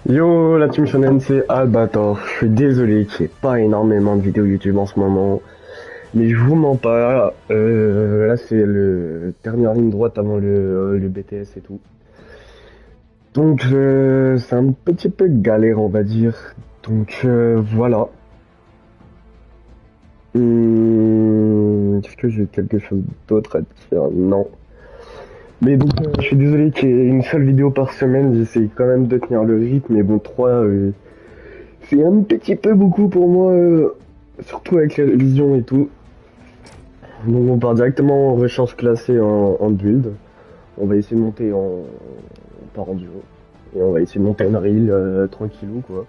Yo la team shonen, c'est Albator. Je suis désolé qu'il n'y ait pas énormément de vidéos YouTube en ce moment, mais je vous mens pas, là c'est le dernière ligne droite avant le BTS et tout. Donc c'est un petit peu galère on va dire, donc voilà. Est-ce que j'ai quelque chose d'autre à dire? Non. Mais donc je suis désolé qu'il y ait une seule vidéo par semaine, j'essaye quand même de tenir le rythme, mais bon 3 c'est un petit peu beaucoup pour moi, surtout avec les révisions et tout. Donc on part directement en recharge classée en build. On va essayer de monter on part en duo. Et on va essayer de monter une reel tranquillou quoi.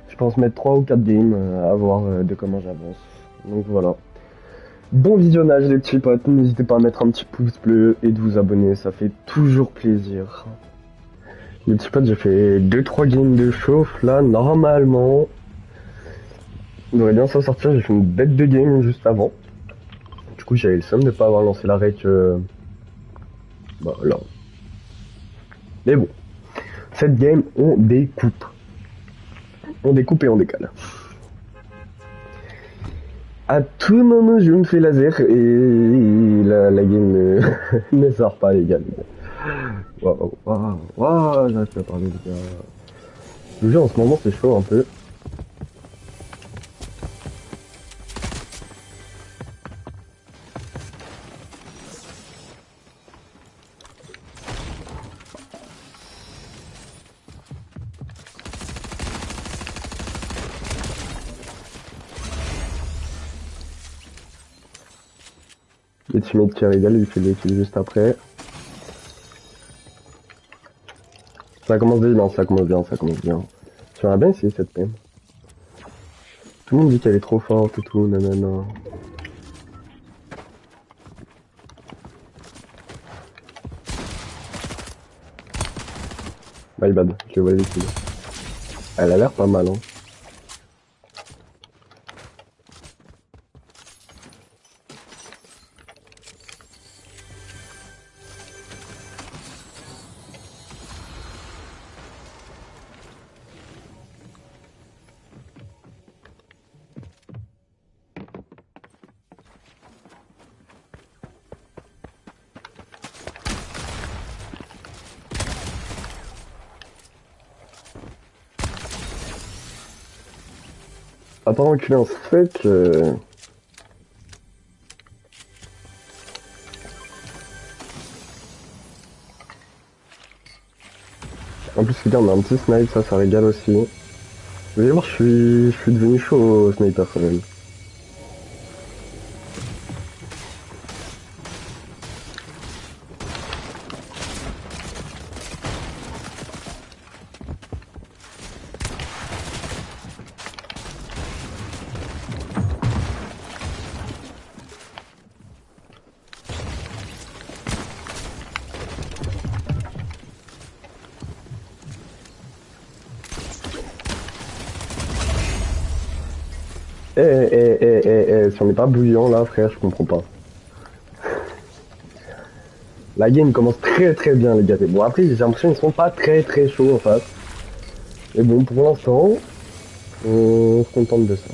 Je pense mettre 3 ou 4 games à voir de comment j'avance. Donc voilà. Bon visionnage les petits potes, n'hésitez pas à mettre un petit pouce bleu et de vous abonner, ça fait toujours plaisir. Les petits potes, j'ai fait 2-3 games de chauffe là, normalement. On devrait bien s'en sortir, j'ai fait une bête de game juste avant. Du coup j'avais le seum de pas avoir lancé la rec bah là. Mais bon, cette game on découpe. On découpe et on décale. À tout moment je me fais laser et la game ne sort pas les gars. Waouh, j'arrive pas à parler les gars. Le jeu en ce moment c'est chaud un peu. Le teammate qui régale, il fait des kills juste après. Ça commence bien, ça commence bien, ça commence bien. J'aimerais bien essayer cette PM. Tout le monde dit qu'elle est trop forte et tout, nanana. My bad, je le vois les kills. Elle a l'air pas mal, hein. Attends, reculer en fait. En plus, les gars, on a un petit snipe, ça régale aussi. Vous allez voir, je suis devenu chaud au sniper quand même. Si on n'est pas bouillant là, frère, je comprends pas. La game commence très très bien, les gars. Bon, après, j'ai l'impression qu'ils sont pas très très chauds en face. Mais bon, pour l'instant, on se contente de ça.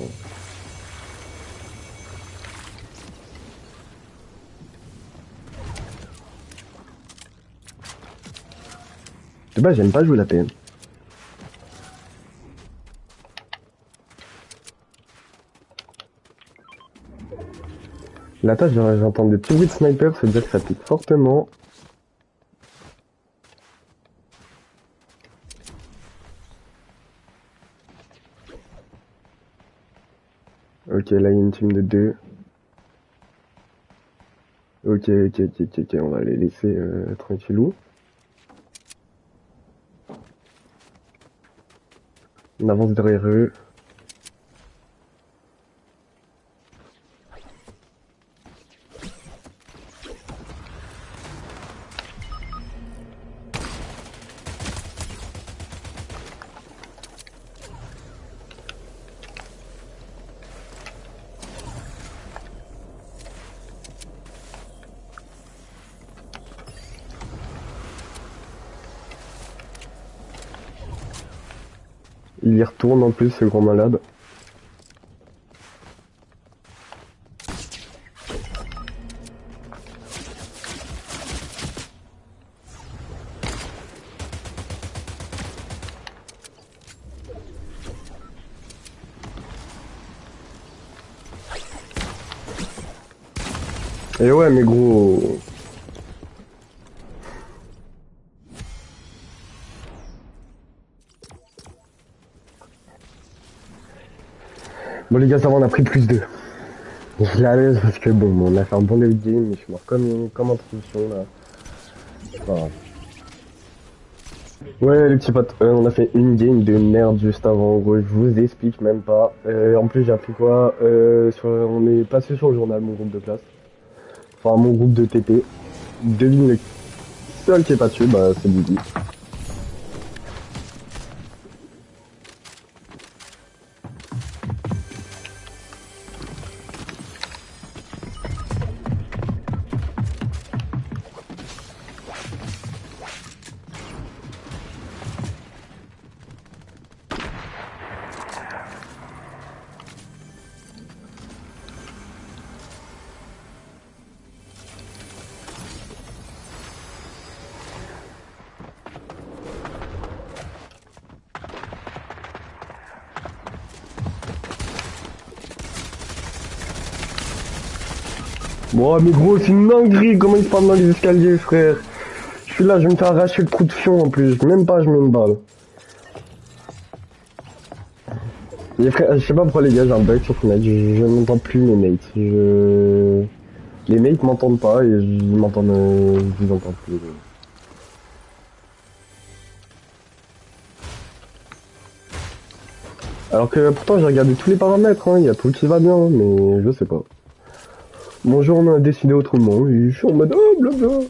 De base, j'aime pas jouer la PM. La tâche, j'entends des petits bruits de sniper, ça veut dire que ça pique fortement. Ok, là, il y a une team de 2. Ok, on va les laisser tranquillou. On avance derrière eux. Il y retourne en plus, ce grand malade. Et ouais, mais gros... Bon les gars, ça va, on a pris plus 2. Je la laisse parce que bon, on a fait un bon début de game, mais je suis mort comme en transition là. Enfin, ouais les petits potes, on a fait une game de merde juste avant, en gros, je vous explique même pas. En plus j'ai appris quoi, on est passé sur le journal, mon groupe de classe. Enfin mon groupe de TP. Devine le seul qui est pas dessus, bah c'est Didi. Bon mais gros c'est une dinguerie comment il se parle dans les escaliers frère. Je suis là, je vais me faire arracher le trou de fion en plus, même pas je mets une balle. Les frères, je sais pas pourquoi les gars j'ai un bug sur Fortnite, je n'entends plus mes mates. Les mates m'entendent pas et ils m'entendent, je les entends plus. Alors que pourtant j'ai regardé tous les paramètres, hein, il y a tout qui va bien, mais je sais pas. Bonjour, on a décidé autrement, et je suis en mode oh blabla.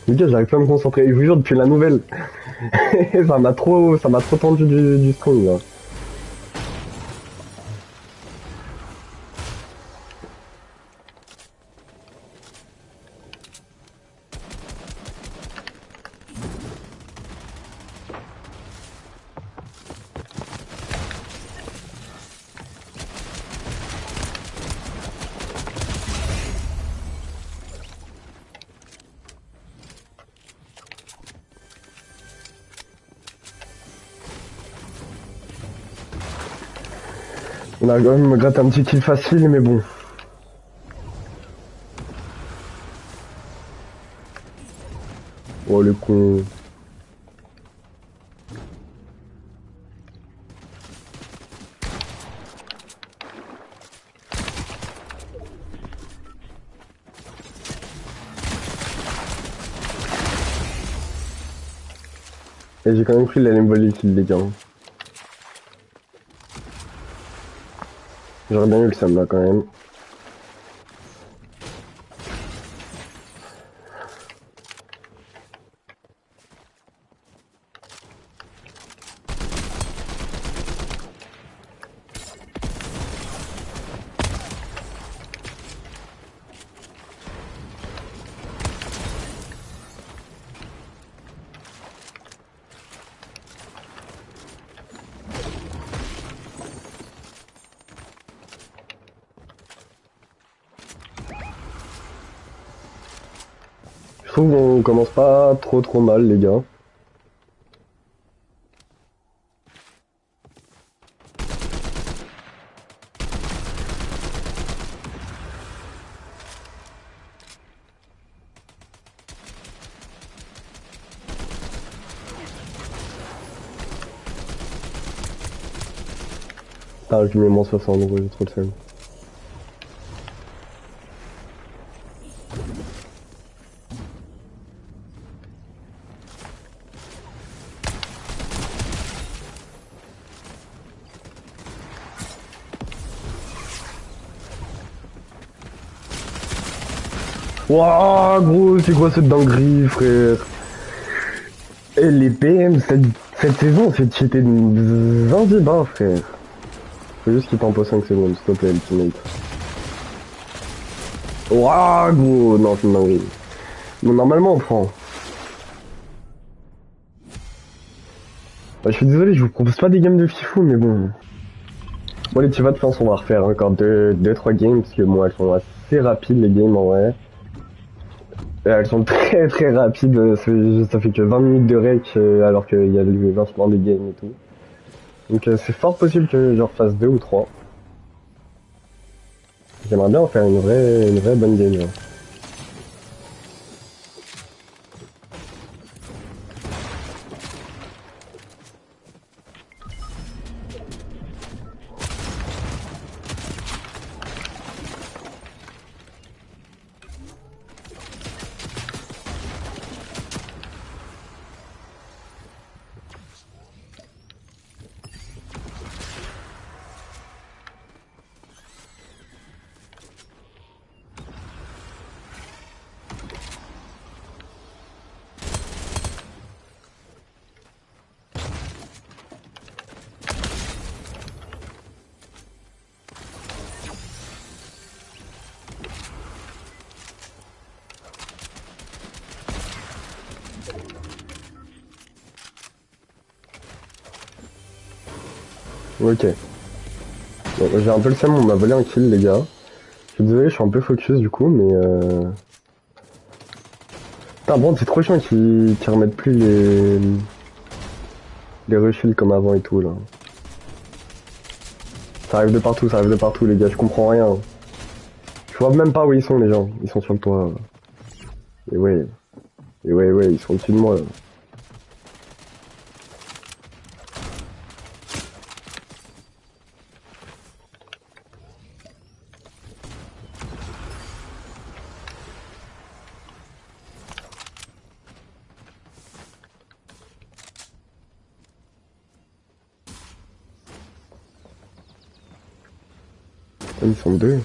Les gars, j'arrive pas à me concentrer, et je vous jure depuis la nouvelle. ça m'a trop tendu du stream là. On a quand même gratté un petit kill facile, mais bon. Oh le con. Et j'ai quand même pris la voler le kill les gars. J'aurais bien eu le Sam là quand même. Je trouve qu'on commence pas trop mal les gars. Ah, je mets moins 60, gros, j'ai trop le seum. Wouah, gros, c'est quoi cette dinguerie, frère? Et les PM, cette saison, c'est cheaté de Zanzibar, frère. Faut juste qu'il tempo 5 secondes, s'il te plaît, ultimate. Wouah, gros, non, c'est une dinguerie. Bon, normalement, on prend. Bah, je suis désolé, je vous propose pas des games de fifou, mais bon. Bon, les petits de France, on va refaire encore 2-3 games, parce que moi, elles sont assez rapides, les games, en vrai. Et elles sont très très rapides, ça fait que 20 minutes de rec, alors qu'il y a le lancement des games et tout. Donc c'est fort possible que je refasse 2 ou 3. J'aimerais bien en faire une vraie bonne game, là. Ok. Bon, j'ai un peu le seum, on m'a volé un kill, les gars. Je suis désolé, je suis un peu focus du coup, mais Putain, bon, c'est trop chiant qu'ils remettent plus les refills comme avant et tout, là. Ça arrive de partout, ça arrive de partout, les gars, je comprends rien. Je vois même pas où ils sont, les gens. Ils sont sur le toit. Et ouais, ouais, ils sont au-dessus de moi, là. Ils sont deux.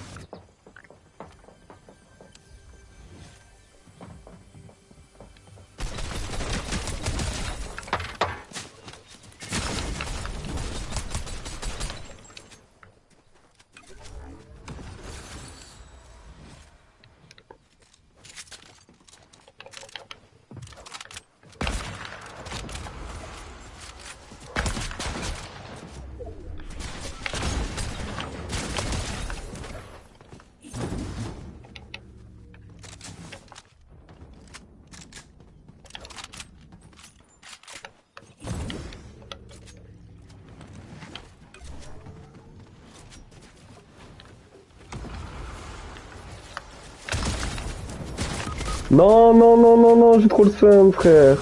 Non, non, non, non, non, j'ai trop le seum, frère.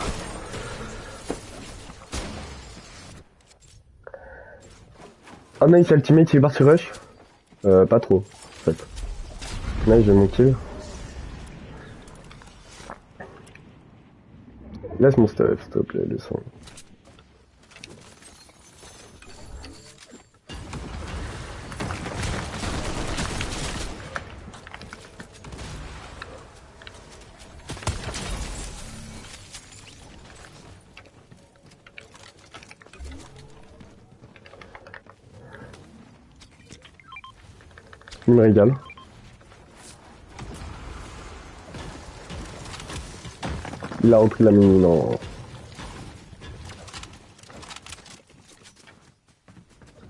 Ah nice, ultimate, il est parti rush. Pas trop, en fait. Nice, j'ai mon kill. Laisse mon stuff, s'il te plaît, le sang. Il me régale. Il a repris la mini, non.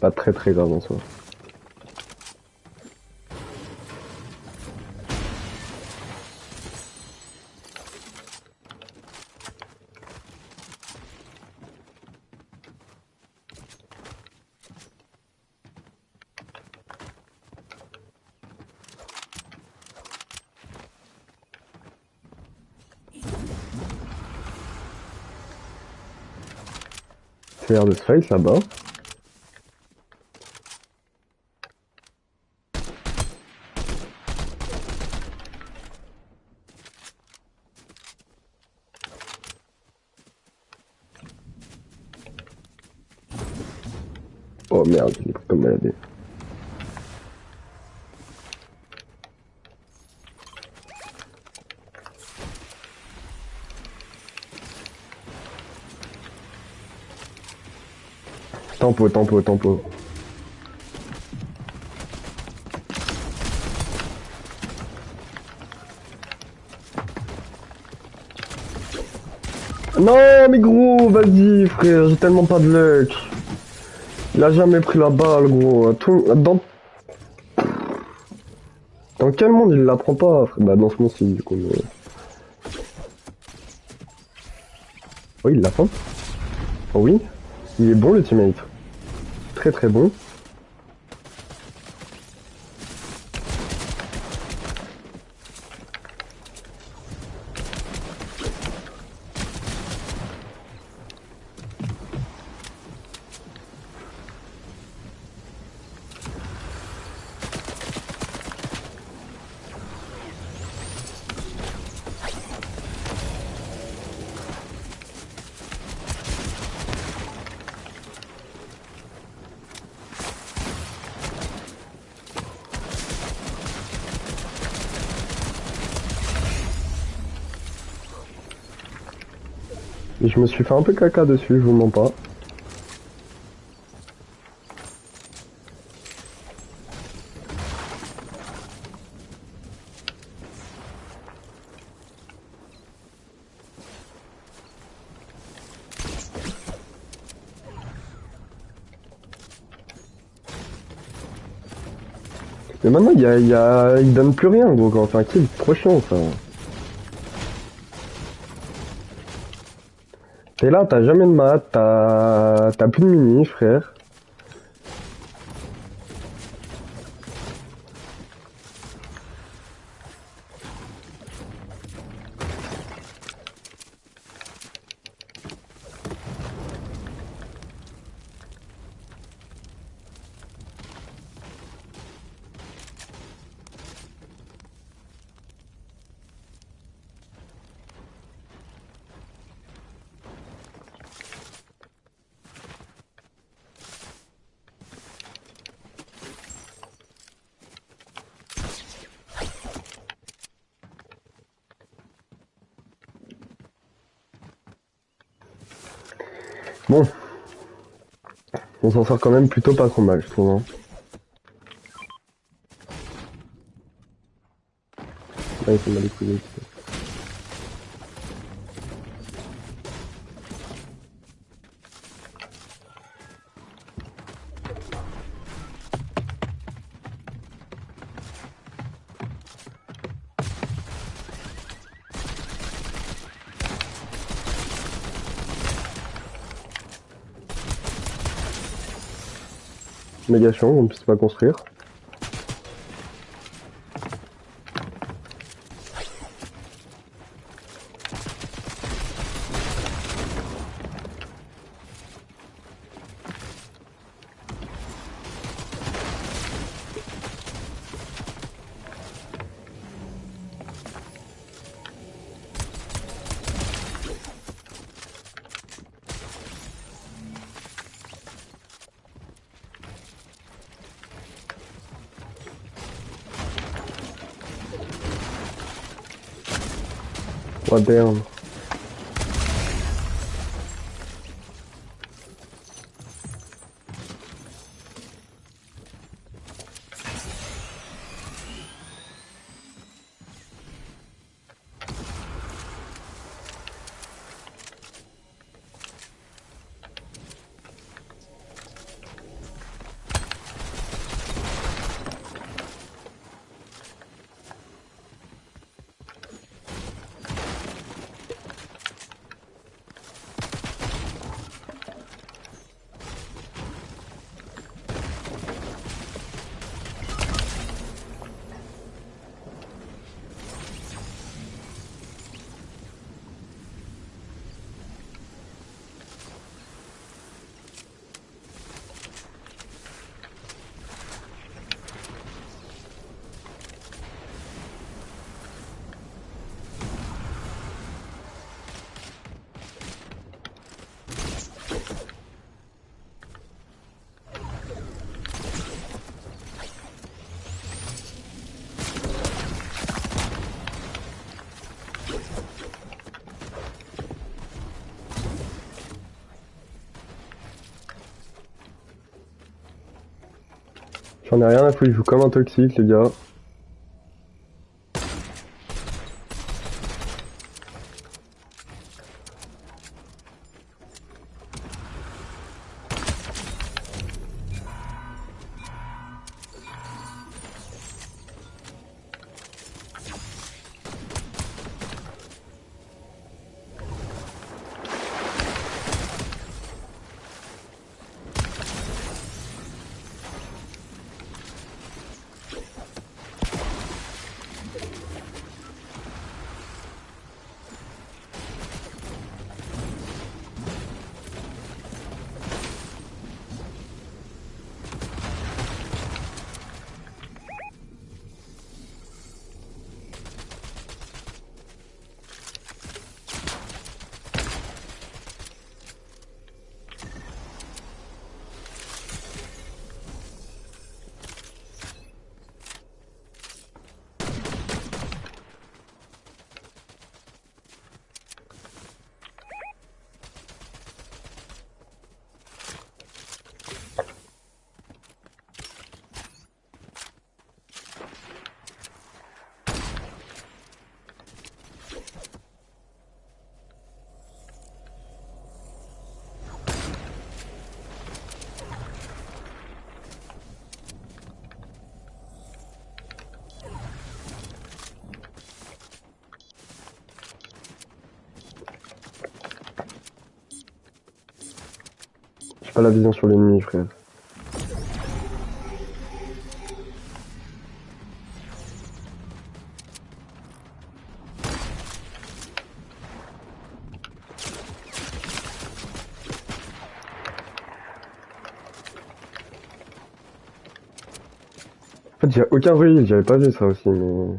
Pas très très grave en soi. C'est l'air de se fight là-bas. Oh merde, il est pris comme maladie. Tempo, tempo, tempo. Non, mais gros, vas-y, frère, j'ai tellement pas de luck. Il a jamais pris la balle, gros. Dans quel monde il la prend pas, frère? Bah, dans ce monde-ci, du coup. Mais... Oui, il l'a fait. Oh oui, il est bon, le teammate. Très très bon. Et je me suis fait un peu caca dessus, je vous mens pas. Mais maintenant, il donne plus rien, gros, quand on fait un kill. Trop chiant, ça. T'es là, t'as jamais de maths, t'as plus de mini, frère. Bon, on s'en sort quand même plutôt pas trop mal, je trouve. Hein. Là, il faut mal écouter. Méga chiant, on ne puisse pas construire. What damn. J'en ai rien à foutre, je joue comme un toxique, les gars. J'ai pas la vision sur l'ennemi, frère. En fait, j'ai aucun reheal, j'avais pas vu ça aussi, mais...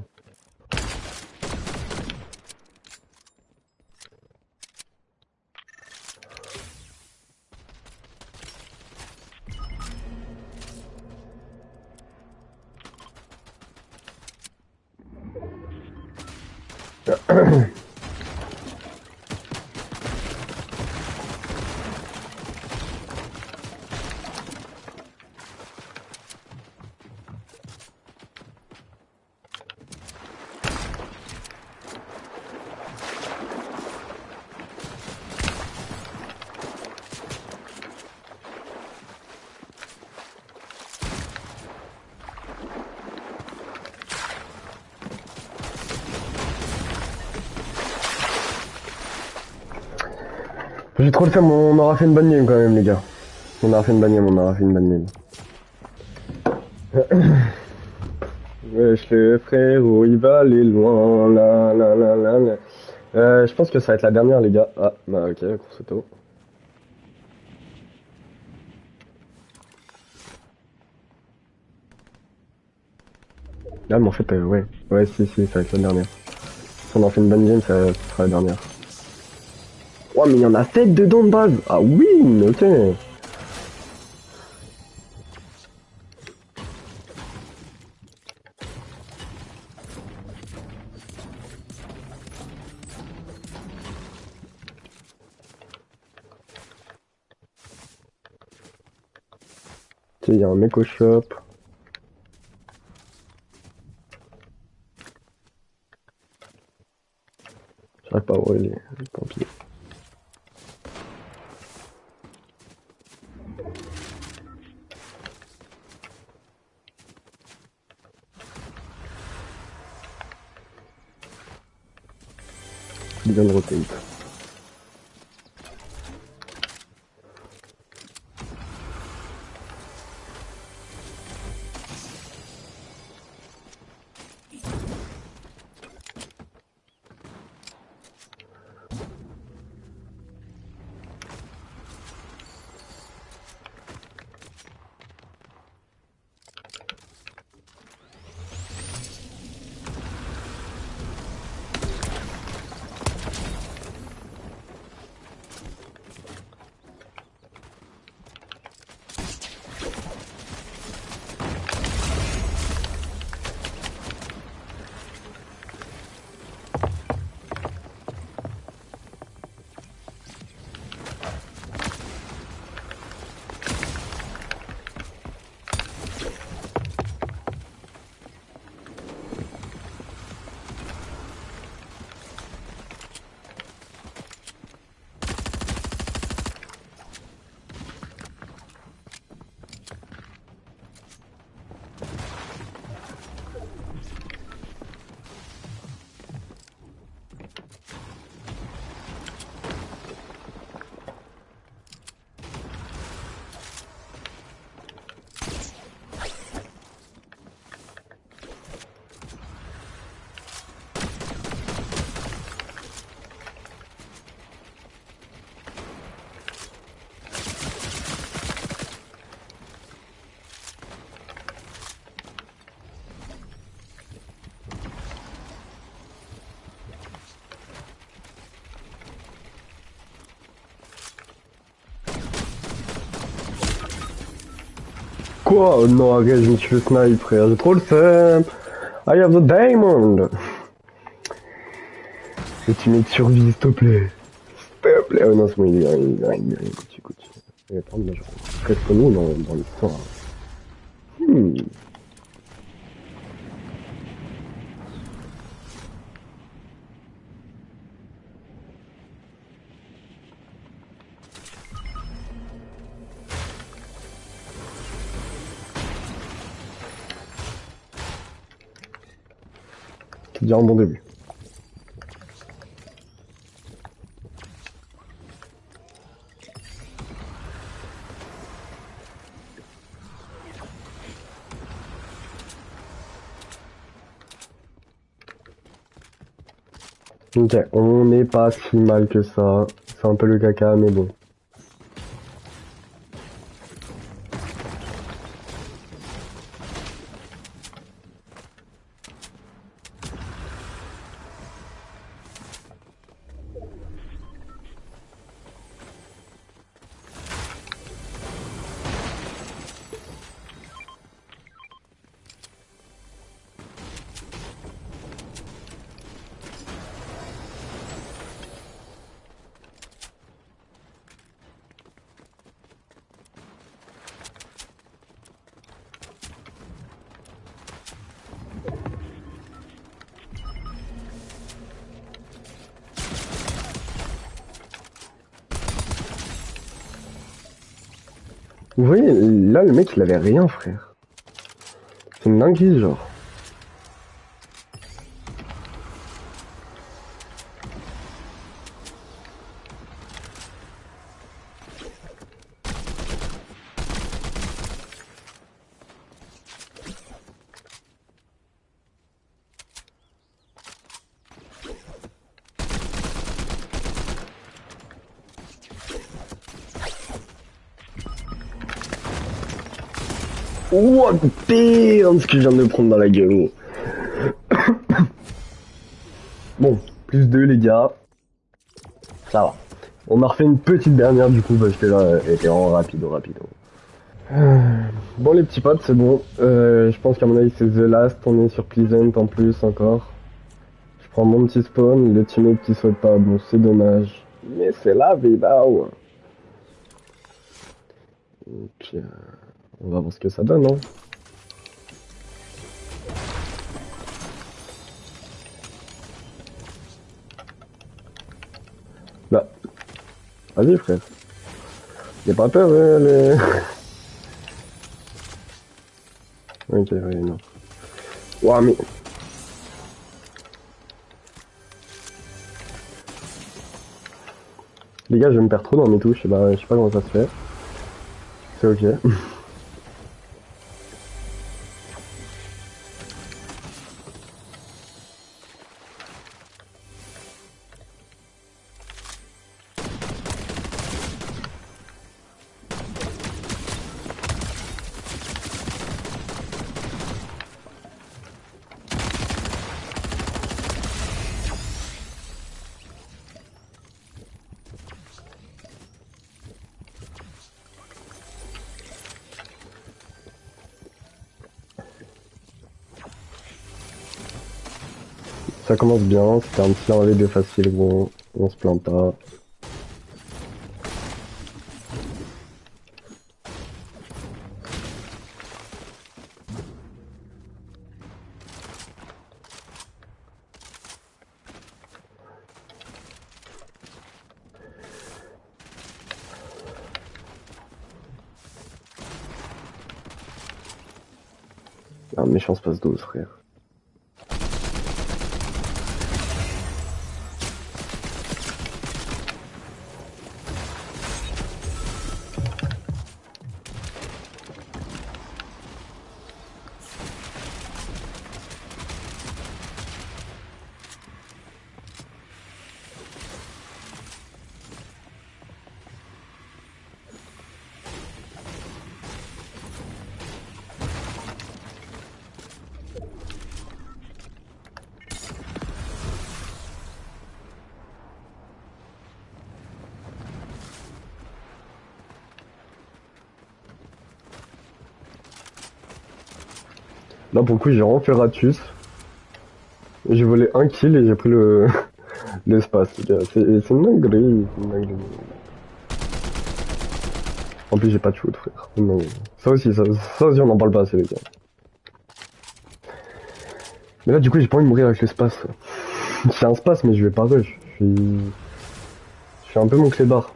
J'ai trop le seum, on aura fait une bonne game quand même, les gars. On aura fait une bonne game, on aura fait une bonne game. Wesh le frérot, il va aller loin, la la la la la. Je pense que ça va être la dernière, les gars. Ah, bah ok, course auto. Ah, mais en fait, ouais. Ouais, si, ça va être la dernière. Si on en fait une bonne game, ça sera la dernière. Oh, mais il y en a 7 dedans de base. Ah oui, ok. Ok, il y a un mec au shop. J'arrive pas à voir, il est... Tant pis. Il vient de rotate. Quoi? Oh non, arrête, je me suis fait snipe, frère. J'ai trop le seum. I have the diamond. Le teammate survie, s'il te plaît. S'il te plaît. Oh non, c'est bon, il est écoute, écoute. Il va prendre major. Presque nous dans l'histoire. Hmm. C'est déjà un bon début. Ok, on n'est pas si mal que ça. C'est un peu le caca, mais bon. Vous voyez, là, le mec, il avait rien, frère. C'est une dinguerie, genre. What damn, ce que je viens de prendre dans la gueule. Bon, plus 2 les gars. Ça va. On m'a refait une petite dernière du coup parce que là, elle était vraiment rapide. Bon les petits potes, c'est bon. Je pense qu'à mon avis c'est The Last. On est sur Pleasant en plus encore. Je prends mon petit spawn. Le teammate qui souhaite pas. Bon, c'est dommage. Mais c'est la vie, bah ouais. Donc, on va voir ce que ça donne, hein. Bah, vas-y frère. Y'a pas peur, les... Ok, oui, non. Ouah, mais... Les gars, je me perds trop dans mes touches, je sais pas comment ça se fait. C'est ok. Ça commence bien, c'était un petit enlevé de facile, gros. On se plaint pas. Un méchant space 12, frère. Là, pour le coup, j'ai vraiment fait Ratus. J'ai volé un kill et j'ai pris le l'espace. C'est une dinguerie, c'est une dinguerie. En plus, j'ai pas de shoot, frère. Non. Ça aussi, on en parle pas assez, les gars. Mais là, du coup, j'ai pas envie de mourir avec l'espace. C'est un space, mais je vais pas rush. Je suis un peu mon clébard.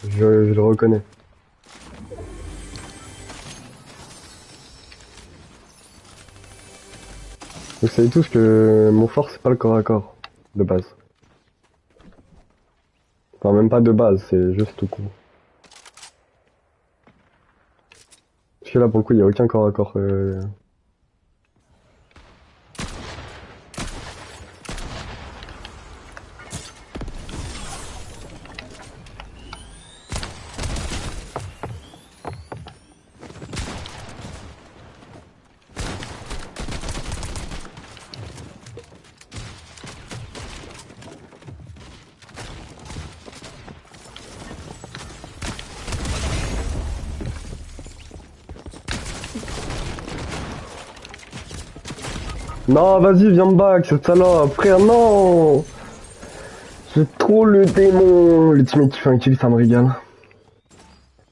Je le reconnais. Vous savez tous que mon fort, c'est pas le corps à corps. De base. Enfin, même pas de base, c'est juste tout court. Parce que là, pour le coup, il y a aucun corps à corps. Non, vas-y, viens me back, cette salope, frère, non! J'ai trop le démon! Le teammate qui fait un kill, ça me régale.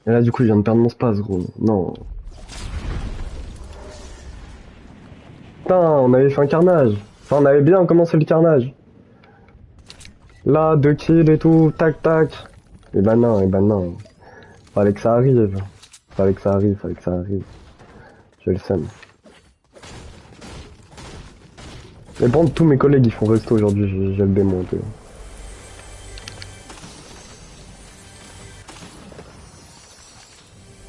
Et là, du coup, je viens de perdre mon space, gros. Non. Putain, on avait fait un carnage. Enfin, on avait bien commencé le carnage. Là, 2 kills et tout, tac, tac. Et ben non, et ben non. Fallait que ça arrive. Fallait que ça arrive, fallait que ça arrive. Je le sème. Et bon, tous mes collègues, ils font resto aujourd'hui, j'ai le démon, tu vois.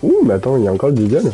Ouh, mais attends, il y a encore le Deagle.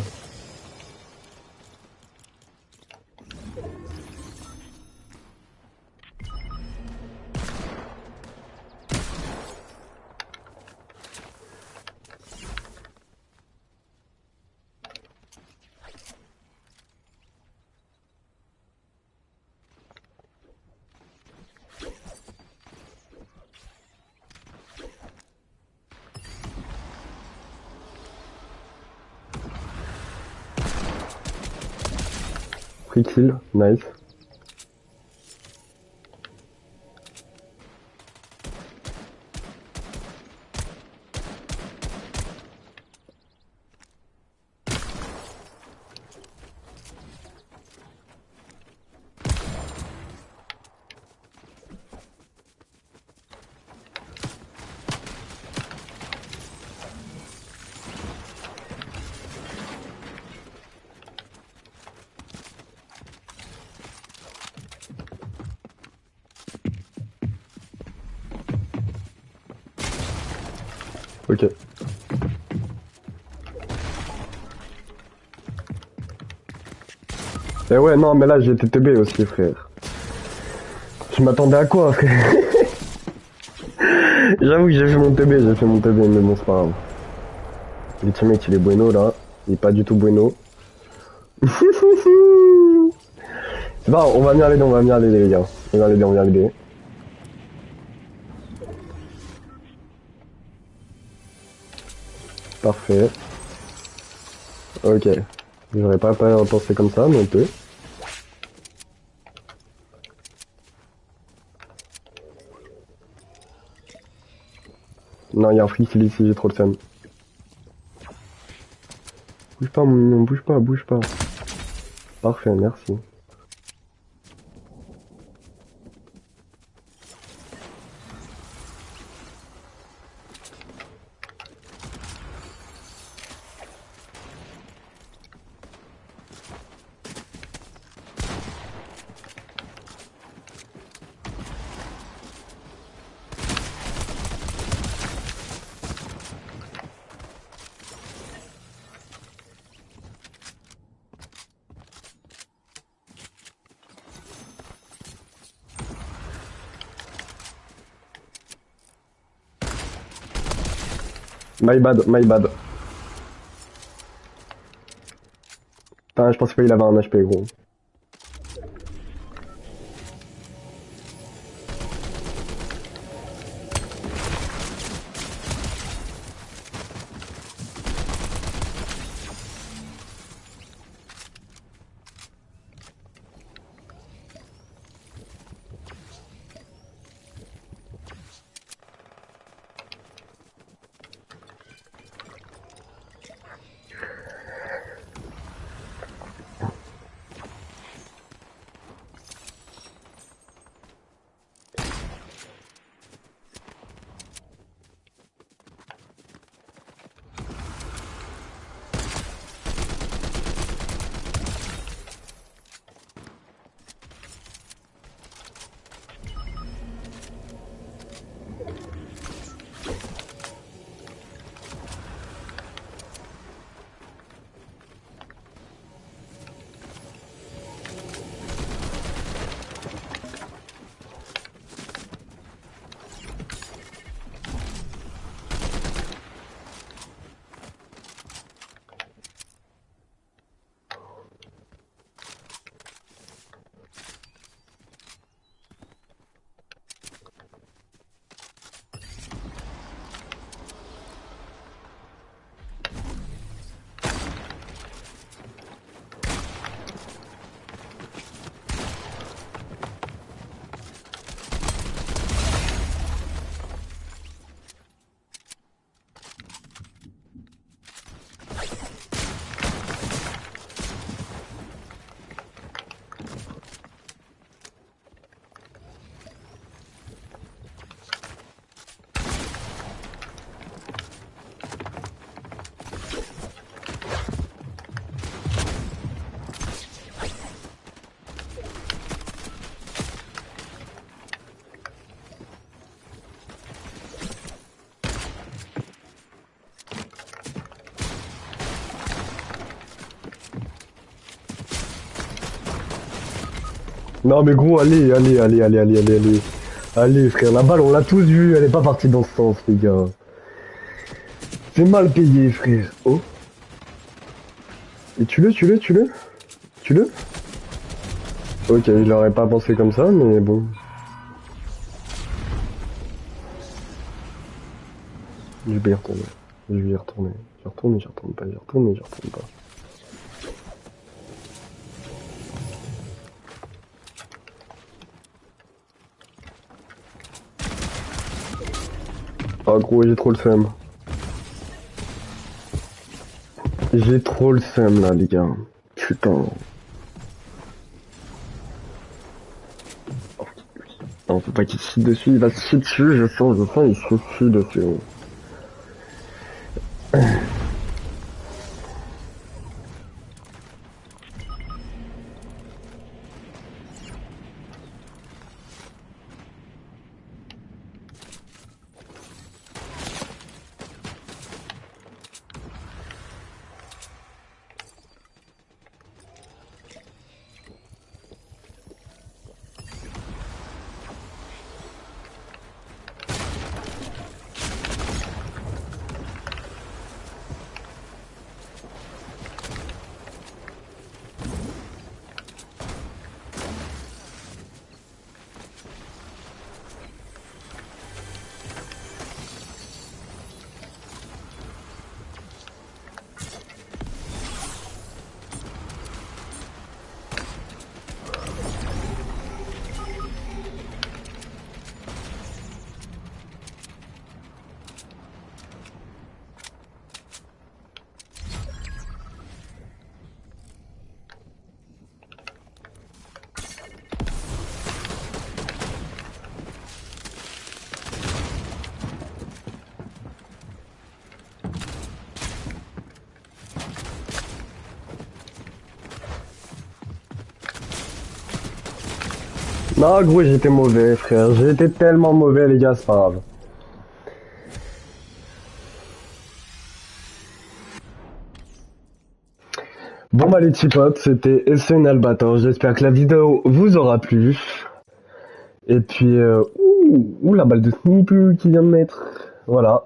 Free kill, nice. Ok. Et ouais, non, mais là, j'ai été TB aussi, frère. Je m'attendais à quoi, frère? J'avoue que j'ai fait mon TB, mais bon, c'est pas grave. Le teammate, il est bueno, là. Il est pas du tout bueno. C'est pas grave, on va venir l'aider, les gars. On va l'aider. Parfait. Ok. J'aurais pas pensé comme ça, mais on peut. Non, il y a un free kill ici, j'ai trop le seum. Bouge pas, mon mignon, bouge pas, bouge pas. Parfait, merci. My bad, my bad. Putain, je pensais pas qu'il avait un HP, gros. Non mais gros, allez, allez, allez, allez, allez, allez, allez. Allez frère, la balle on l'a tous vue, elle est pas partie dans ce sens les gars. C'est mal payé frère. Oh. Et tue-le, tue-le, tue-le. Tue-le. Ok, il aurait pas pensé comme ça, mais bon. Je vais y retourner. Je vais y retourner. J'y retourne, j'y retourne pas, j'y retourne, j'y retourne pas. Ah gros, j'ai trop le seum. J'ai trop le seum là les gars. Putain. Non, faut pas qu'il se chie dessus, il va se chier dessus, je sens, il se chie dessus. Non gros, j'étais mauvais frère, j'étais tellement mauvais les gars, c'est pas grave. Bon bah les petits potes, c'était SN Albator, j'espère que la vidéo vous aura plu. Et puis, la balle de Snoop qui vient de mettre. Voilà.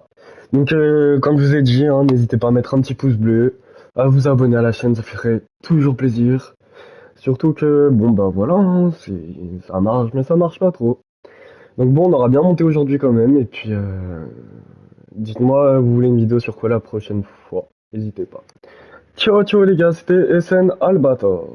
Donc, comme je vous ai dit, hein, n'hésitez pas à mettre un petit pouce bleu, à vous abonner à la chaîne, ça ferait toujours plaisir. Surtout que, bon, bah voilà, hein, ça marche, mais ça marche pas trop. Donc bon, on aura bien monté aujourd'hui quand même, et puis, dites-moi, vous voulez une vidéo sur quoi la prochaine fois? N'hésitez pas. Ciao, ciao les gars, c'était SN Albator.